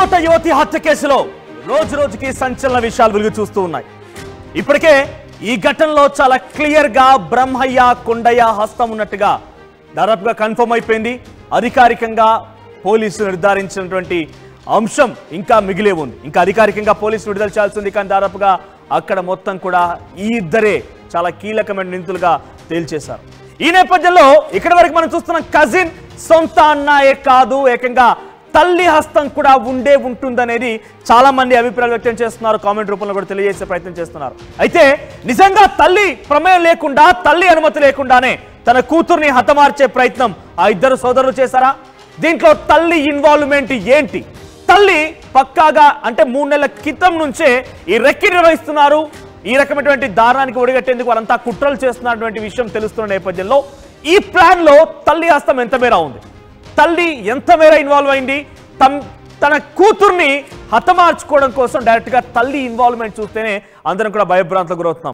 వెలుగోట యువతి హత్య కేసులో రోజు రోజుకి సంచలన విషయాలు వెలుగు చూస్తూ ఉన్నాయి. ఇప్పటికే ఈ ఘటనలో చాలా క్లియర్ గా బ్రహ్మయ్య కొండయ్య హస్తం ఉన్నట్టుగా దాదాపుగా కన్ఫర్మ్ అయిపోయింది. అధికారికంగా పోలీసులు నిర్ధారించినటువంటి అంశం ఇంకా మిగిలే ఉంది. ఇంకా అధికారికంగా పోలీసులు విడుదల చేయాల్సింది. కానీ దాదాపుగా అక్కడ మొత్తం కూడా ఈ ఇద్దరే చాలా కీలకమైన నిందితులుగా తేల్చేశారు. ఈ నేపథ్యంలో ఇక్కడి వరకు మనం చూస్తున్న కజిన్ సొంత అన్నాయే కాదు, ఏకంగా తల్లి హస్తం కూడా ఉంటుందనేది చాలా మంది అభిప్రాయాలు వ్యక్తం చేస్తున్నారు. కామెంట్ రూపంలో కూడా తెలియజేసే ప్రయత్నం చేస్తున్నారు. అయితే నిజంగా తల్లి ప్రమేయం లేకుండా, తల్లి అనుమతి లేకుండానే తన కూతుర్ని హతమార్చే ప్రయత్నం ఆ ఇద్దరు సోదరులు చేశారా? దీంట్లో తల్లి ఇన్వాల్వ్మెంట్ ఏంటి? తల్లి పక్కాగా అంటే 3 నెలల క్రితం నుంచే ఈ రెక్కి నిర్వహిస్తున్నారు. ఈ రకమైనటువంటి దారుణానికి ఒడిగట్టేందుకు వారంతా కుట్రలు చేస్తున్నటువంటి విషయం తెలుస్తున్న నేపథ్యంలో ఈ ప్లాన్ లో తల్లి హస్తం ఎంత మేర ఉంది, తల్లి ఎంత మేర ఇన్వాల్వ్ అయింది, తన కూతుర్ని హతమార్చుకోవడం కోసం డైరెక్ట్ గా తల్లి ఇన్వాల్వ్మెంట్ చూస్తేనే అందరం కూడా భయభ్రాంతులకు గురవుతున్నాం.